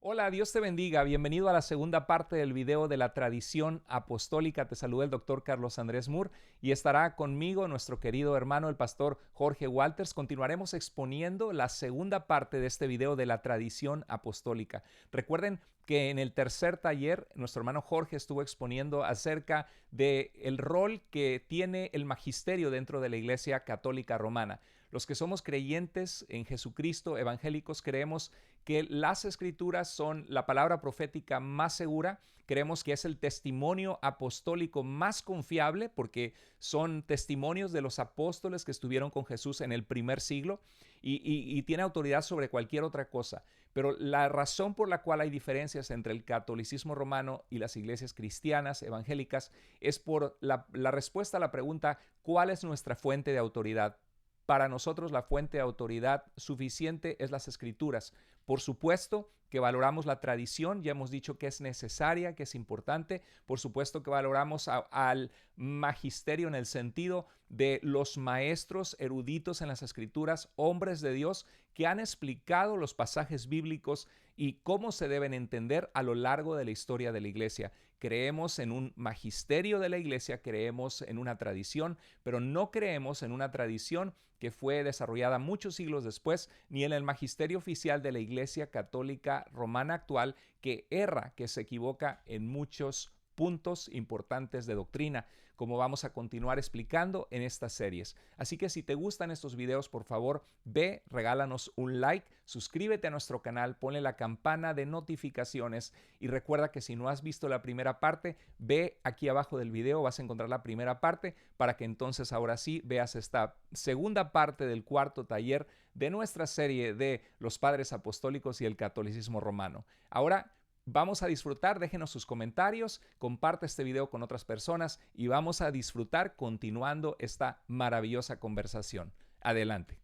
Hola, Dios te bendiga. Bienvenido a la segunda parte del video de la tradición apostólica. Te saluda el doctor Carlos Andrés Moore y estará conmigo nuestro querido hermano, el pastor Jorge Walters. Continuaremos exponiendo la segunda parte de este video de la tradición apostólica. Recuerden que en el tercer taller nuestro hermano Jorge estuvo exponiendo acerca del rol que tiene el magisterio dentro de la Iglesia Católica Romana. Los que somos creyentes en Jesucristo, evangélicos, creemos que las escrituras son la palabra profética más segura. Creemos que es el testimonio apostólico más confiable porque son testimonios de los apóstoles que estuvieron con Jesús en el primer siglo y tiene autoridad sobre cualquier otra cosa. Pero la razón por la cual hay diferencias entre el catolicismo romano y las iglesias cristianas evangélicas es por la respuesta a la pregunta: ¿cuál es nuestra fuente de autoridad? Para nosotros la fuente de autoridad suficiente es las escrituras. Por supuesto que valoramos la tradición, ya hemos dicho que es necesaria, que es importante. Por supuesto que valoramos al magisterio en el sentido de los maestros eruditos en las escrituras, hombres de Dios que han explicado los pasajes bíblicos y cómo se deben entender a lo largo de la historia de la iglesia. Creemos en un magisterio de la iglesia, creemos en una tradición, pero no creemos en una tradición que fue desarrollada muchos siglos después, ni en el magisterio oficial de la Iglesia Católica Romana actual, que erra, que se equivoca en muchos puntos importantes de doctrina, como vamos a continuar explicando en estas series. Así que si te gustan estos videos, por favor, ve, regálanos un like, suscríbete a nuestro canal, ponle la campana de notificaciones y recuerda que si no has visto la primera parte, ve aquí abajo del video, vas a encontrar la primera parte para que entonces ahora sí veas esta segunda parte del cuarto taller de nuestra serie de los padres apostólicos y el catolicismo romano. Ahora vamos a disfrutar, déjenos sus comentarios, comparte este video con otras personas y vamos a disfrutar continuando esta maravillosa conversación. Adelante.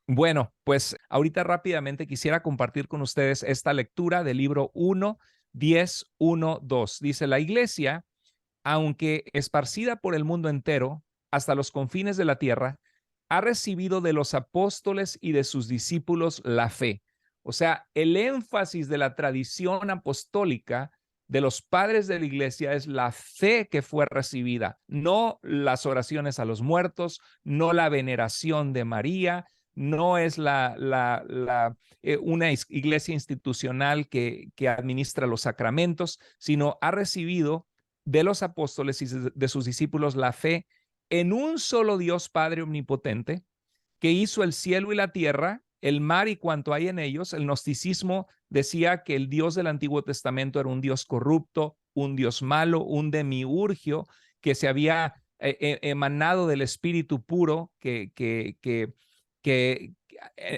Bueno, pues ahorita rápidamente quisiera compartir con ustedes esta lectura del libro 1:10:1:2. Dice: la iglesia, aunque esparcida por el mundo entero, hasta los confines de la tierra, ha recibido de los apóstoles y de sus discípulos la fe. O sea, el énfasis de la tradición apostólica de los padres de la iglesia es la fe que fue recibida, no las oraciones a los muertos, no la veneración de María, no es una iglesia institucional que administra los sacramentos, sino ha recibido de los apóstoles y de sus discípulos la fe en un solo Dios Padre omnipotente, que hizo el cielo y la tierra, el mar y cuanto hay en ellos. El gnosticismo decía que el Dios del Antiguo Testamento era un Dios corrupto, un Dios malo, un demiurgio que se había emanado del Espíritu puro, que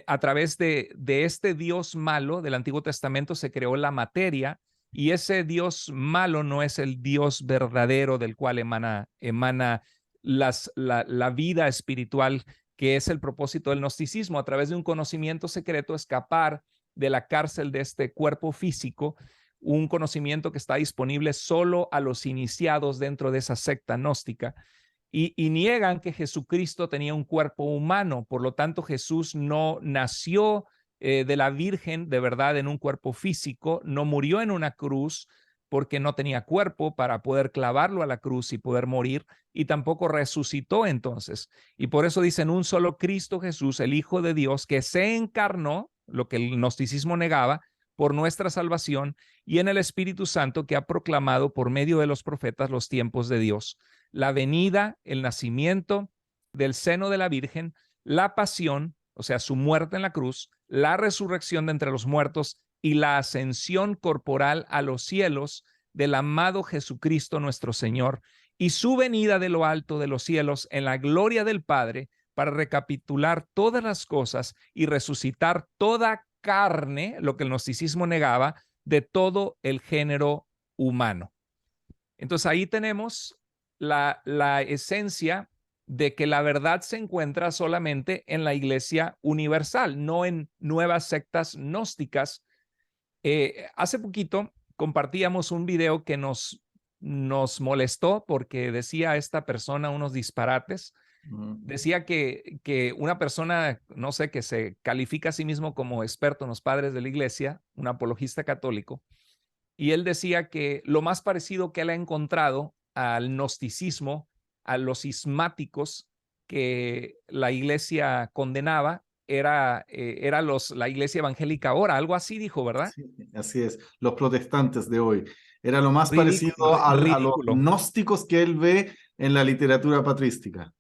a través de este Dios malo del Antiguo Testamento se creó la materia, y ese Dios malo no es el Dios verdadero del cual emana la vida espiritual, que es el propósito del gnosticismo, a través de un conocimiento secreto escapar de la cárcel de este cuerpo físico, un conocimiento que está disponible solo a los iniciados dentro de esa secta gnóstica. Y niegan que Jesucristo tenía un cuerpo humano, por lo tanto Jesús no nació de la Virgen de verdad en un cuerpo físico, no murió en una cruz porque no tenía cuerpo para poder clavarlo a la cruz y poder morir, y tampoco resucitó entonces. Y por eso dicen un solo Cristo Jesús, el Hijo de Dios, que se encarnó, lo que el gnosticismo negaba, por nuestra salvación, y en el Espíritu Santo, que ha proclamado por medio de los profetas los tiempos de Dios, la venida, el nacimiento del seno de la Virgen, la pasión, o sea, su muerte en la cruz, la resurrección de entre los muertos y la ascensión corporal a los cielos del amado Jesucristo nuestro Señor, y su venida de lo alto de los cielos en la gloria del Padre para recapitular todas las cosas y resucitar toda carne, lo que el gnosticismo negaba, de todo el género humano. Entonces ahí tenemos la esencia de que la verdad se encuentra solamente en la iglesia universal, no en nuevas sectas gnósticas. Hace poquito compartíamos un video que nos molestó porque decía esta persona unos disparates. Decía que una persona, no sé, que se califica a sí mismo como experto en los padres de la iglesia, un apologista católico, y él decía que lo más parecido que él ha encontrado al gnosticismo, a los cismáticos que la iglesia condenaba, era la iglesia evangélica ahora, algo así dijo, ¿verdad? Sí, así es, los protestantes de hoy. Era lo más parecido a los Ridículo. gnósticos que él ve en la literatura patrística.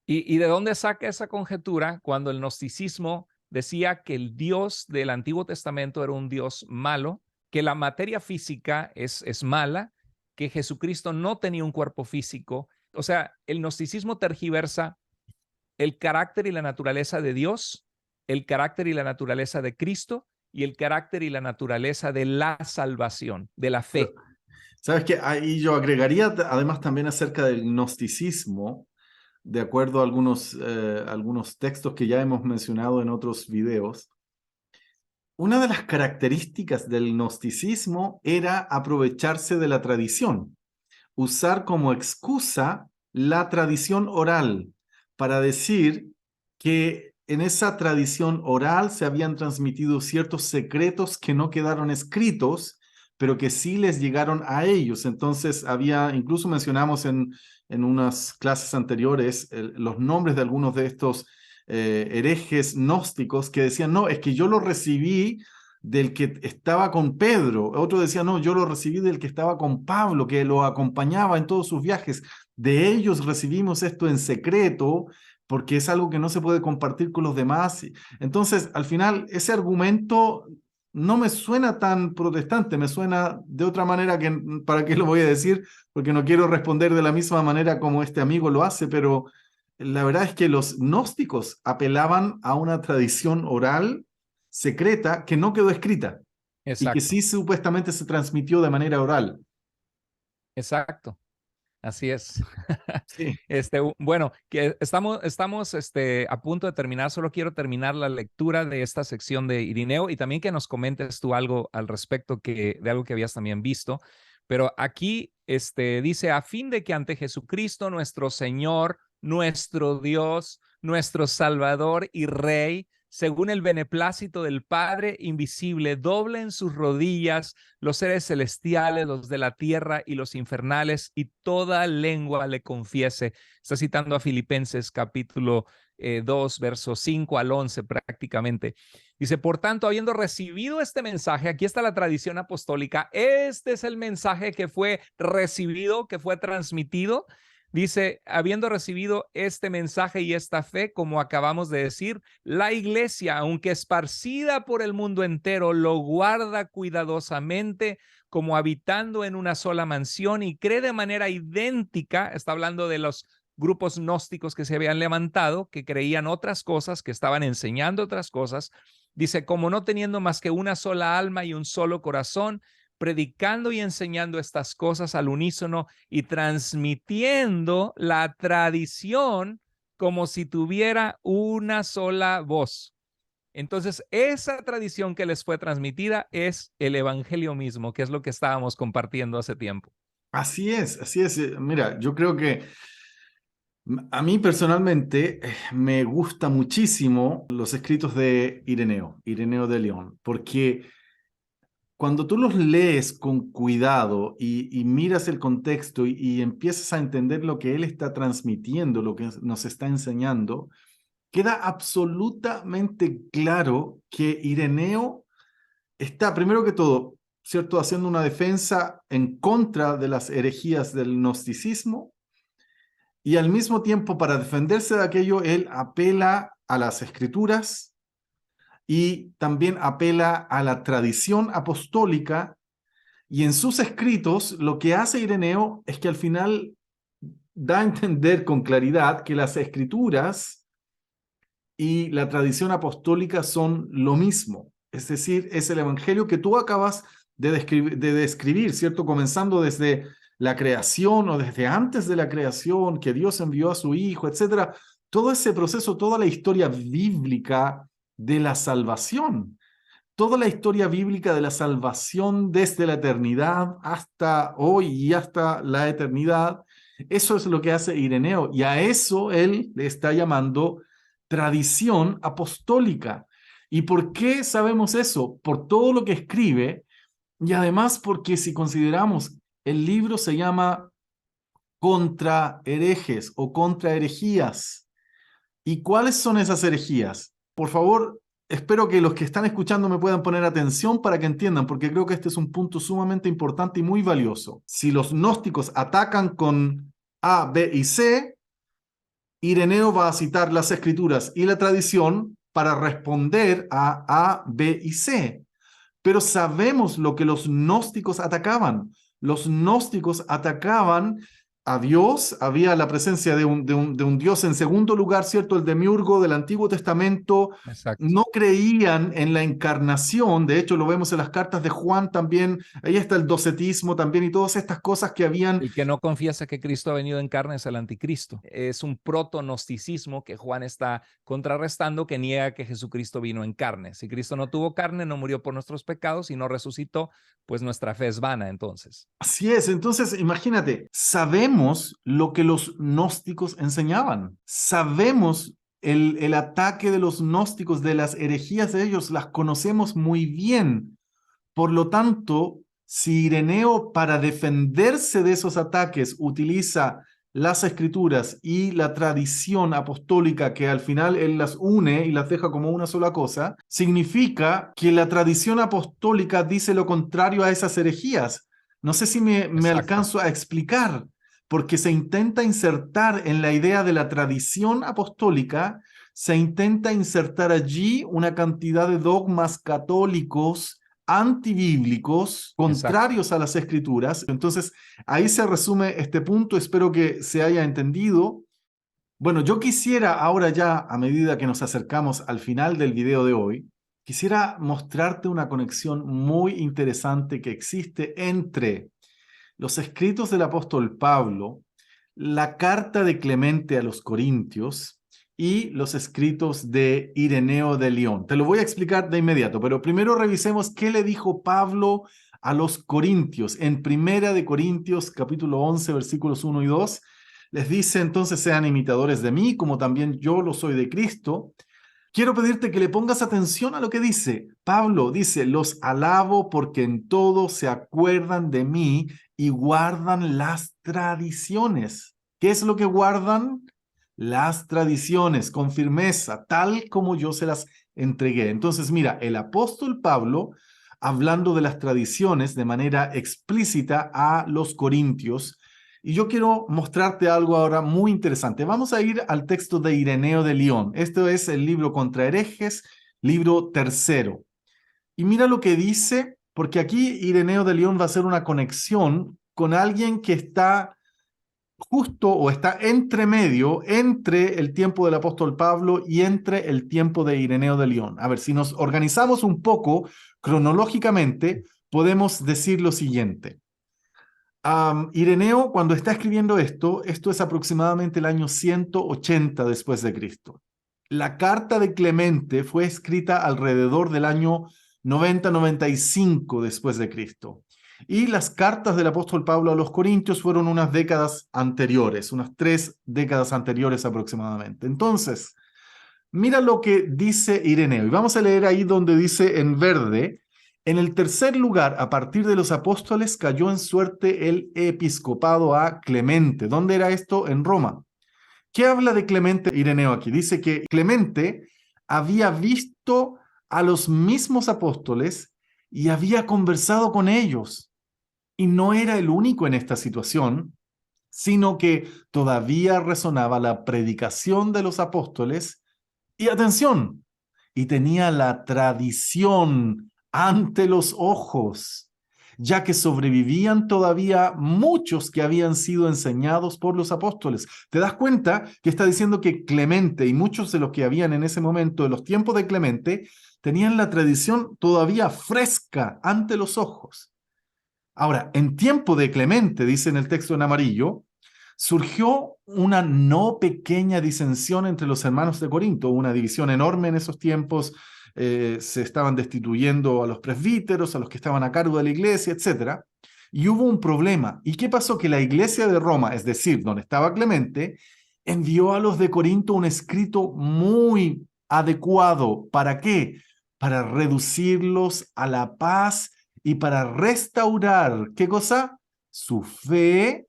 ¿Y de dónde saca esa conjetura cuando el gnosticismo decía que el Dios del Antiguo Testamento era un Dios malo, que la materia física es mala, que Jesucristo no tenía un cuerpo físico? O sea, el gnosticismo tergiversa el carácter y la naturaleza de Dios, el carácter y la naturaleza de Cristo y el carácter y la naturaleza de la salvación, de la Pero, fe. ¿sabes qué? Ahí yo agregaría además también acerca del gnosticismo, de acuerdo a algunos textos que ya hemos mencionado en otros videos. Una de las características del gnosticismo era aprovecharse de la tradición, usar como excusa la tradición oral para decir que en esa tradición oral se habían transmitido ciertos secretos que no quedaron escritos, pero que sí les llegaron a ellos. Entonces incluso mencionamos en unas clases anteriores los nombres de algunos de estos herejes gnósticos que decían, no, es que yo lo recibí del que estaba con Pedro. Otro decía, no, yo lo recibí del que estaba con Pablo, que lo acompañaba en todos sus viajes. De ellos recibimos esto en secreto, porque es algo que no se puede compartir con los demás. Entonces, al final, ese argumento no me suena tan protestante, me suena de otra manera que, ¿para qué lo voy a decir? Porque no quiero responder de la misma manera como este amigo lo hace, pero la verdad es que los gnósticos apelaban a una tradición oral secreta que no quedó escrita y que Exacto, sí supuestamente se transmitió de manera oral. exacto. Así es. Sí. Bueno, que estamos a punto de terminar. Solo quiero terminar la lectura de esta sección de Irineo y también que nos comentes tú algo al respecto de algo que habías también visto. Pero aquí dice, a fin de que ante Jesucristo, nuestro Señor, nuestro Dios, nuestro Salvador y Rey, según el beneplácito del Padre invisible, doblen sus rodillas los seres celestiales, los de la tierra y los infernales, y toda lengua le confiese. Está citando a Filipenses capítulo 2, versos 5 al 11 prácticamente. Dice, por tanto, habiendo recibido este mensaje, aquí está la tradición apostólica, este es el mensaje que fue recibido, que fue transmitido. Dice, habiendo recibido este mensaje y esta fe, como acabamos de decir, la iglesia, aunque esparcida por el mundo entero, lo guarda cuidadosamente como habitando en una sola mansión y cree de manera idéntica. Está hablando de los grupos gnósticos que se habían levantado, que creían otras cosas, que estaban enseñando otras cosas. Dice, como no teniendo más que una sola alma y un solo corazón, predicando y enseñando estas cosas al unísono y transmitiendo la tradición como si tuviera una sola voz. Entonces, esa tradición que les fue transmitida es el evangelio mismo, que es lo que estábamos compartiendo hace tiempo. Así es, así es. Mira, yo creo que a mí personalmente me gusta muchísimo los escritos de Ireneo de León, porque cuando tú los lees con cuidado y miras el contexto y empiezas a entender lo que él está transmitiendo, lo que nos está enseñando, queda absolutamente claro que Ireneo está, primero que todo, ¿cierto?, haciendo una defensa en contra de las herejías del gnosticismo y al mismo tiempo, para defenderse de aquello, él apela a las escrituras y también apela a la tradición apostólica. Y en sus escritos, lo que hace Ireneo es que al final da a entender con claridad que las escrituras y la tradición apostólica son lo mismo. Es decir, es el evangelio que tú acabas de describir, ¿cierto? Comenzando desde la creación o desde antes de la creación, que Dios envió a su Hijo, etcétera. Todo ese proceso, toda la historia bíblica de la salvación, toda la historia bíblica de la salvación desde la eternidad hasta hoy y hasta la eternidad, Eso es lo que hace Ireneo, y a eso él le está llamando tradición apostólica. ¿Y por qué sabemos eso? Por todo lo que escribe, y además porque si consideramos, el libro se llama Contra herejes o contra herejías. ¿Y cuáles son esas herejías? Por favor, espero que los que están escuchando me puedan poner atención para que entiendan, porque creo que este es un punto sumamente importante y muy valioso. Si los gnósticos atacan con A, B y C, Ireneo va a citar las escrituras y la tradición para responder a, B y C. Pero sabemos lo que los gnósticos atacaban. Los gnósticos atacaban a Dios, había la presencia de un Dios en segundo lugar, ¿cierto? El demiurgo del Antiguo Testamento. Exacto. No creían en la encarnación, de hecho lo vemos en las cartas de Juan también, ahí está el docetismo también y todas estas cosas que habían. El que no confiesa que Cristo ha venido en carne es el anticristo. Es un proto-gnosticismo que Juan está contrarrestando, que niega que Jesucristo vino en carne. Si Cristo no tuvo carne, no murió por nuestros pecados y no resucitó, pues nuestra fe es vana entonces. Así es, entonces imagínate, sabemos lo que los gnósticos enseñaban, sabemos el ataque de los gnósticos, de las herejías de ellos, las conocemos muy bien. Por lo tanto, si Ireneo para defenderse de esos ataques utiliza las escrituras y la tradición apostólica, que al final él las une y las deja como una sola cosa, significa que la tradición apostólica dice lo contrario a esas herejías. No sé si me Exacto. alcanzo a explicar, porque se intenta insertar en la idea de la tradición apostólica, se intenta insertar allí una cantidad de dogmas católicos antibíblicos, Exacto. contrarios a las escrituras. Entonces, ahí se resume este punto, espero que se haya entendido. Bueno, yo quisiera ahora ya, a medida que nos acercamos al final del video de hoy, quisiera mostrarte una conexión muy interesante que existe entre los escritos del apóstol Pablo, la carta de Clemente a los Corintios y los escritos de Ireneo de León. Te lo voy a explicar de inmediato, pero primero revisemos qué le dijo Pablo a los Corintios. En Primera de Corintios, capítulo 11, versículos 1 y 2, les dice: entonces sean imitadores de mí, como también yo lo soy de Cristo. Quiero pedirte que le pongas atención a lo que dice. Pablo dice: los alabo porque en todo se acuerdan de mí y guardan las tradiciones. ¿Qué es lo que guardan? Las tradiciones con firmeza, tal como yo se las entregué. Entonces, mira, el apóstol Pablo, hablando de las tradiciones de manera explícita a los corintios, y yo quiero mostrarte algo ahora muy interesante. Vamos a ir al texto de Ireneo de León. Esto es el libro Contra herejes, libro tercero. Y mira lo que dice, porque aquí Ireneo de León va a hacer una conexión con alguien que está justo o está entre medio, entre el tiempo del apóstol Pablo y entre el tiempo de Ireneo de León. A ver, si nos organizamos un poco cronológicamente, podemos decir lo siguiente. Ireneo, cuando está escribiendo esto es aproximadamente el año 180 después de Cristo. La carta de Clemente fue escrita alrededor del año 90-95 después de Cristo. Y las cartas del apóstol Pablo a los Corintios fueron unas décadas anteriores, unas 3 décadas anteriores aproximadamente. Entonces, mira lo que dice Ireneo. Y vamos a leer ahí donde dice en verde: en el tercer lugar, a partir de los apóstoles, cayó en suerte el episcopado a Clemente. ¿Dónde era esto? En Roma. ¿Qué habla de Clemente Ireneo aquí? Dice que Clemente había visto a los mismos apóstoles y había conversado con ellos. Y no era el único en esta situación, sino que todavía resonaba la predicación de los apóstoles. Y atención, y tenía la tradición ante los ojos, ya que sobrevivían todavía muchos que habían sido enseñados por los apóstoles. ¿Te das cuenta que está diciendo que Clemente y muchos de los que habían en ese momento, de los tiempos de Clemente, tenían la tradición todavía fresca ante los ojos? Ahora, en tiempo de Clemente, dice en el texto en amarillo, surgió una no pequeña disensión entre los hermanos de Corinto, una división enorme en esos tiempos. Se estaban destituyendo a los presbíteros, a los que estaban a cargo de la iglesia, etc. y hubo un problema. ¿Y qué pasó? Que la iglesia de Roma, es decir, donde estaba Clemente, envió a los de Corinto un escrito muy adecuado. ¿Para qué? Para reducirlos a la paz y para restaurar, ¿qué cosa? Su fe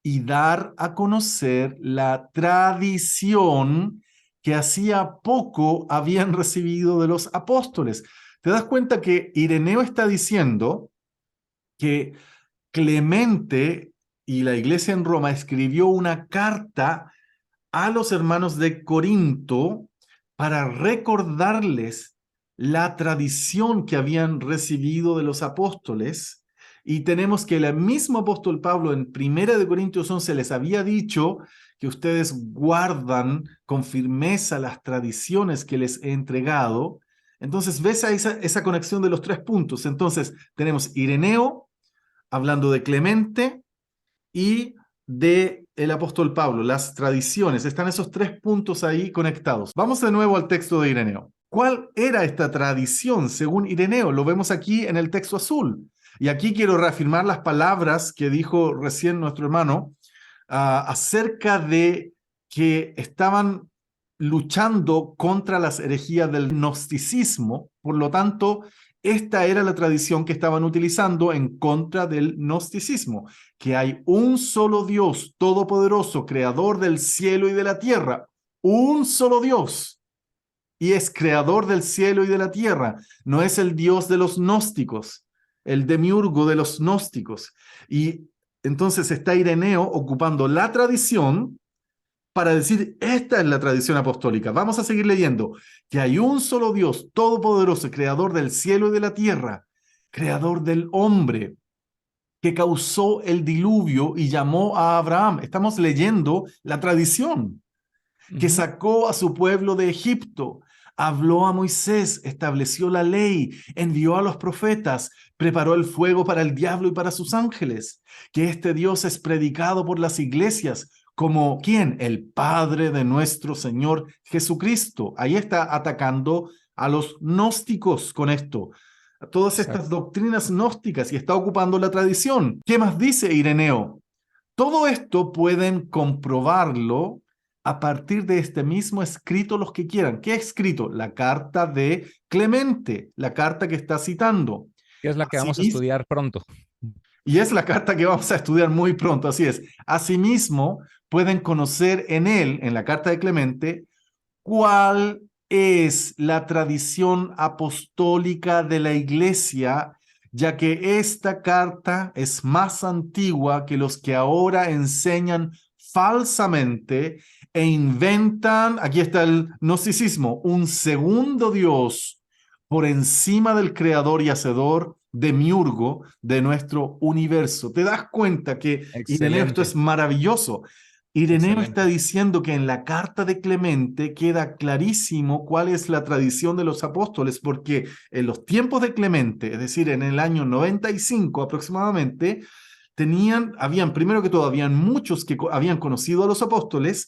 y dar a conocer la tradición que hacía poco habían recibido de los apóstoles. ¿Te das cuenta que Ireneo está diciendo que Clemente y la iglesia en Roma escribió una carta a los hermanos de Corinto para recordarles la tradición que habían recibido de los apóstoles? Y tenemos que el mismo apóstol Pablo en 1 Corintios 11 les había dicho que ustedes guardan con firmeza las tradiciones que les he entregado. Entonces, ves a esa conexión de los tres puntos. Entonces, tenemos Ireneo hablando de Clemente y de el apóstol Pablo, las tradiciones. Están esos tres puntos ahí conectados. Vamos de nuevo al texto de Ireneo. ¿Cuál era esta tradición según Ireneo? Lo vemos aquí en el texto azul. Y aquí quiero reafirmar las palabras que dijo recién nuestro hermano acerca de que estaban luchando contra las herejías del gnosticismo. Por lo tanto, esta era la tradición que estaban utilizando en contra del gnosticismo, que hay un solo Dios todopoderoso, creador del cielo y de la tierra, un solo Dios, y es creador del cielo y de la tierra, no es el Dios de los gnósticos, el demiurgo de los gnósticos. Y entonces está Ireneo ocupando la tradición para decir, esta es la tradición apostólica. Vamos a seguir leyendo, que hay un solo Dios todopoderoso, creador del cielo y de la tierra, creador del hombre, que causó el diluvio y llamó a Abraham. Estamos leyendo la tradición, que sacó a su pueblo de Egipto, habló a Moisés, estableció la ley, envió a los profetas, preparó el fuego para el diablo y para sus ángeles, que este Dios es predicado por las iglesias como ¿quién? El Padre de nuestro Señor Jesucristo. Ahí está atacando a los gnósticos con esto, a todas estas Exacto. doctrinas gnósticas, y está ocupando la tradición. ¿Qué más dice Ireneo? Todo esto pueden comprobarlo a partir de este mismo escrito los que quieran. ¿Qué escrito? La carta de Clemente, la carta que está citando. Que es la que vamos a Asimismo, estudiar pronto. y es la carta que vamos a estudiar muy pronto, así es. Asimismo, pueden conocer en él, en la carta de Clemente, cuál es la tradición apostólica de la iglesia, ya que esta carta es más antigua que los que ahora enseñan falsamente e inventan, aquí está el gnosticismo, un segundo Dios por encima del creador y hacedor demiurgo de nuestro universo. ¿Te das cuenta que, Ireneo, esto Excelente, es maravilloso? Ireneo está excelente. diciendo que en la carta de Clemente queda clarísimo cuál es la tradición de los apóstoles, porque en los tiempos de Clemente, es decir, en el año 95 aproximadamente, habían, primero que todo, habían muchos que habían conocido a los apóstoles,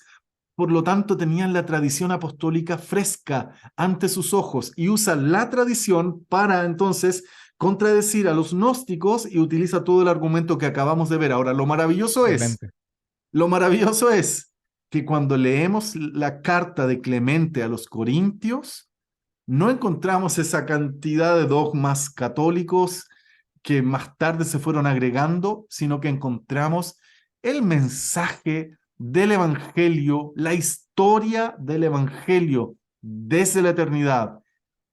por lo tanto tenían la tradición apostólica fresca ante sus ojos y usan la tradición para entonces contradecir a los gnósticos y utiliza todo el argumento que acabamos de ver. Ahora, Excelente. lo maravilloso es que cuando leemos la carta de Clemente a los Corintios, no encontramos esa cantidad de dogmas católicos que más tarde se fueron agregando, sino que encontramos el mensaje del Evangelio, la historia del Evangelio desde la eternidad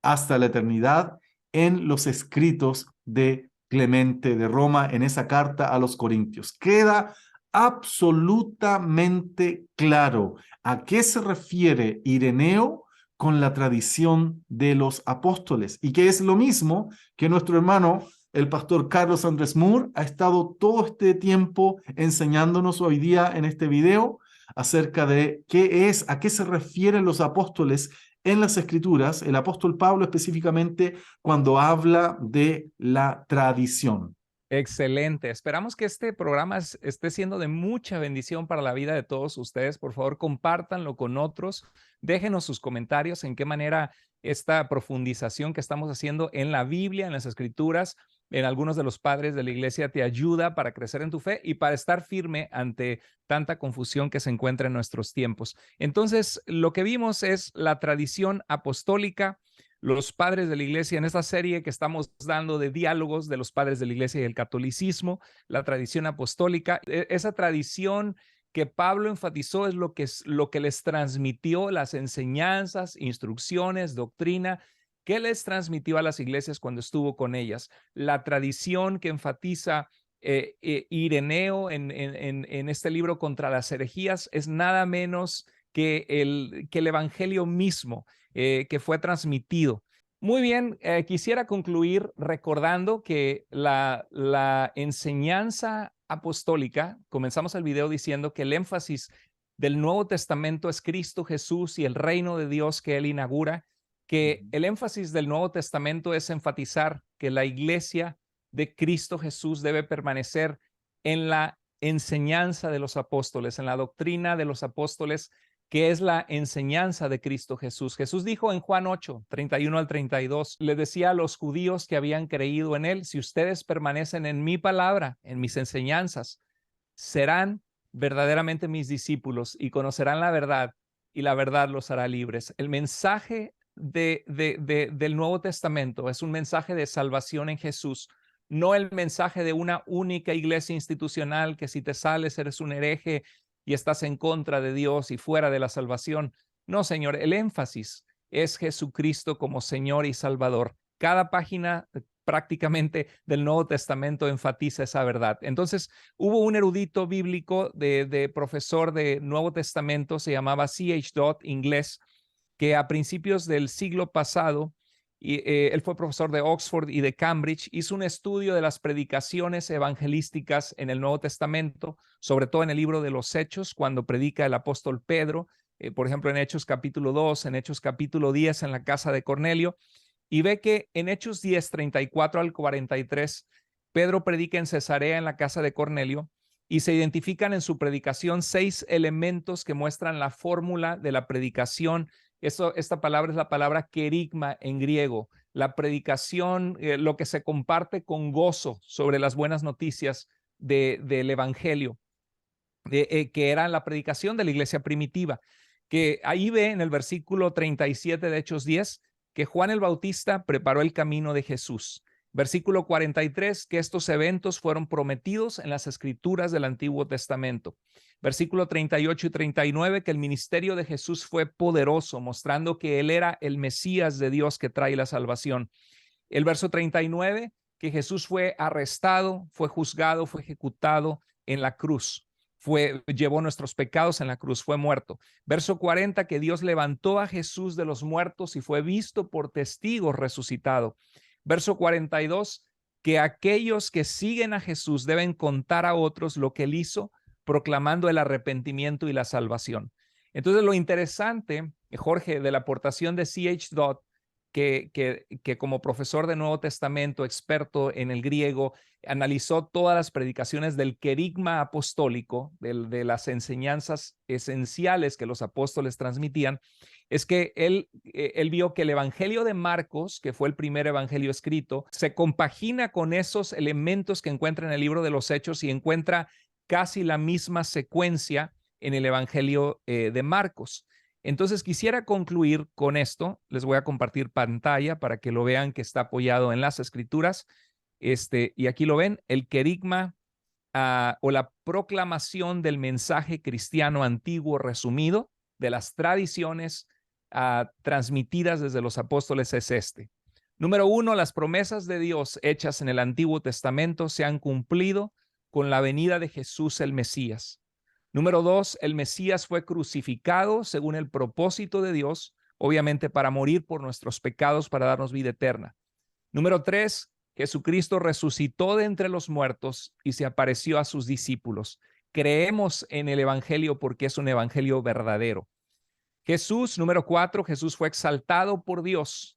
hasta la eternidad en los escritos de Clemente de Roma, en esa carta a los Corintios. Queda absolutamente claro a qué se refiere Ireneo con la tradición de los apóstoles, y que es lo mismo que nuestro hermano el pastor Carlos Andrés Moore ha estado todo este tiempo enseñándonos hoy día en este video acerca de a qué se refieren los apóstoles en las Escrituras, el apóstol Pablo específicamente cuando habla de la tradición. Excelente. Esperamos que este programa esté siendo de mucha bendición para la vida de todos ustedes. Por favor, compártanlo con otros. Déjenos sus comentarios en qué manera esta profundización que estamos haciendo en la Biblia, en las Escrituras, en algunos de los padres de la iglesia te ayuda para crecer en tu fe y para estar firme ante tanta confusión que se encuentra en nuestros tiempos. Entonces, lo que vimos es la tradición apostólica, los padres de la iglesia en esta serie que estamos dando de diálogos de los padres de la iglesia y el catolicismo, la tradición apostólica, esa tradición que Pablo enfatizó es lo que les transmitió las enseñanzas, instrucciones, doctrina, que les transmitió a las iglesias cuando estuvo con ellas. La tradición que enfatiza Ireneo en este libro contra las herejías es nada menos que el evangelio mismo que fue transmitido. Muy bien, quisiera concluir recordando que la enseñanza apostólica, comenzamos el video diciendo que el énfasis del Nuevo Testamento es Cristo Jesús y el reino de Dios que Él inaugura, que el énfasis del Nuevo Testamento es enfatizar que la iglesia de Cristo Jesús debe permanecer en la enseñanza de los apóstoles, en la doctrina de los apóstoles, que es la enseñanza de Cristo Jesús. Jesús dijo en Juan 8, 31 al 32, le decía a los judíos que habían creído en él, si ustedes permanecen en mi palabra, en mis enseñanzas, serán verdaderamente mis discípulos y conocerán la verdad y la verdad los hará libres. El mensaje del Nuevo Testamento es un mensaje de salvación en Jesús, no el mensaje de una única iglesia institucional que si te sales eres un hereje y estás en contra de Dios y fuera de la salvación. No, Señor, el énfasis es Jesucristo como Señor y Salvador. Cada página prácticamente del Nuevo Testamento enfatiza esa verdad. Entonces, hubo un erudito bíblico de profesor de Nuevo Testamento, se llamaba C.H. Dodd, inglés, que a principios del siglo pasado, él fue profesor de Oxford y de Cambridge, hizo un estudio de las predicaciones evangelísticas en el Nuevo Testamento, sobre todo en el libro de los Hechos, cuando predica el apóstol Pedro, por ejemplo, en Hechos capítulo 2, en Hechos capítulo 10, en la casa de Cornelio, y ve que en Hechos 10, 34 al 43, Pedro predica en Cesarea en la casa de Cornelio, y se identifican en su predicación 6 elementos que muestran la fórmula de la predicación. Esta palabra es la palabra querigma en griego, la predicación, lo que se comparte con gozo sobre las buenas noticias del evangelio, que era la predicación de la iglesia primitiva, que ahí ve en el versículo 37 de Hechos 10 que Juan el Bautista preparó el camino de Jesús. Versículo 43, que estos eventos fueron prometidos en las escrituras del Antiguo Testamento. Versículo 38 y 39, que el ministerio de Jesús fue poderoso, mostrando que él era el Mesías de Dios que trae la salvación. El verso 39, que Jesús fue arrestado, fue juzgado, fue ejecutado en la cruz. Llevó nuestros pecados en la cruz, fue muerto. Verso 40, que Dios levantó a Jesús de los muertos y fue visto por testigos resucitado. Verso 42, que aquellos que siguen a Jesús deben contar a otros lo que él hizo, proclamando el arrepentimiento y la salvación. Entonces, lo interesante, Jorge, de la aportación de C.H. Dodd, que como profesor de Nuevo Testamento, experto en el griego, analizó todas las predicaciones del querigma apostólico, de las enseñanzas esenciales que los apóstoles transmitían, es que él vio que el evangelio de Marcos, que fue el primer evangelio escrito, se compagina con esos elementos que encuentra en el libro de los Hechos y encuentra casi la misma secuencia en el evangelio de Marcos. Entonces quisiera concluir con esto. Les voy a compartir pantalla para que lo vean, que está apoyado en las escrituras. Y aquí lo ven, el querigma o la proclamación del mensaje cristiano antiguo resumido de las tradiciones transmitidas desde los apóstoles es este. Número 1, las promesas de Dios hechas en el Antiguo Testamento se han cumplido con la venida de Jesús el Mesías. Número 2, el Mesías fue crucificado según el propósito de Dios, obviamente para morir por nuestros pecados, para darnos vida eterna. Número 3, Jesucristo resucitó de entre los muertos y se apareció a sus discípulos. Creemos en el evangelio porque es un evangelio verdadero. Jesús, número 4, Jesús fue exaltado por Dios.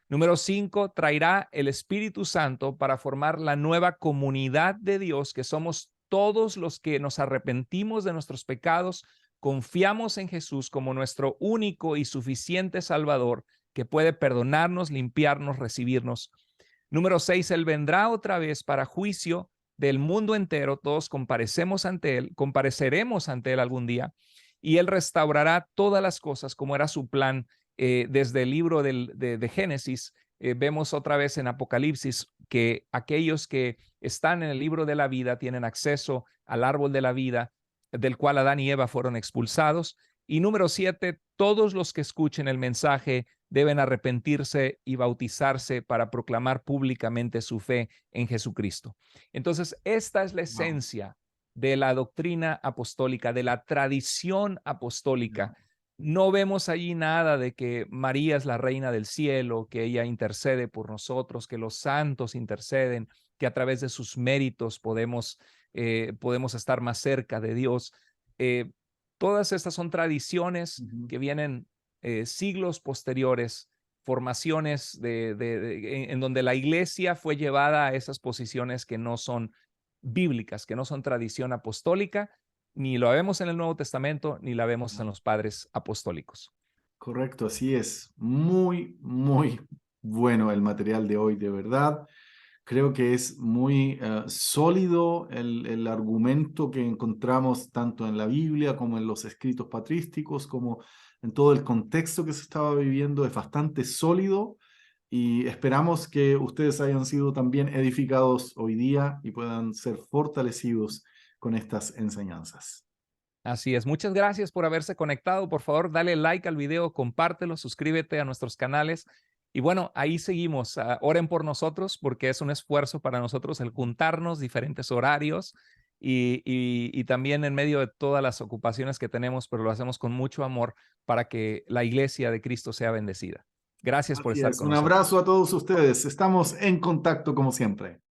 Número 5, traerá el Espíritu Santo para formar la nueva comunidad de Dios, que somos todos los que nos arrepentimos de nuestros pecados, confiamos en Jesús como nuestro único y suficiente Salvador, que puede perdonarnos, limpiarnos, recibirnos. Número 6, Él vendrá otra vez para juicio del mundo entero. Todos compareceremos ante Él algún día, y Él restaurará todas las cosas como era su plan desde el libro de Génesis. Vemos otra vez en Apocalipsis que aquellos que están en el libro de la vida tienen acceso al árbol de la vida, del cual Adán y Eva fueron expulsados. Y número 7, todos los que escuchen el mensaje deben arrepentirse y bautizarse para proclamar públicamente su fe en Jesucristo. Entonces, esta es la Wow. esencia de la doctrina apostólica, de la tradición apostólica. No vemos allí nada de que María es la reina del cielo, que ella intercede por nosotros, que los santos interceden, que a través de sus méritos podemos estar más cerca de Dios. Todas estas son tradiciones que vienen siglos posteriores, formaciones en donde la iglesia fue llevada a esas posiciones que no son bíblicas, que no son tradición apostólica, ni lo vemos en el Nuevo Testamento, ni la vemos en los padres apostólicos. Correcto, así es. Muy, muy bueno el material de hoy, de verdad. Creo que es muy sólido el argumento que encontramos tanto en la Biblia como en los escritos patrísticos, como en todo el contexto que se estaba viviendo. Es bastante sólido y esperamos que ustedes hayan sido también edificados hoy día y puedan ser fortalecidos con estas enseñanzas. Así es. Muchas gracias por haberse conectado. Por favor, dale like al video, compártelo, suscríbete a nuestros canales. Y bueno, ahí seguimos. Oren por nosotros porque es un esfuerzo para nosotros el juntarnos, diferentes horarios y también en medio de todas las ocupaciones que tenemos, pero lo hacemos con mucho amor para que la iglesia de Cristo sea bendecida. Gracias por Así estar es. con Un nosotros. abrazo a todos ustedes. Estamos en contacto como siempre.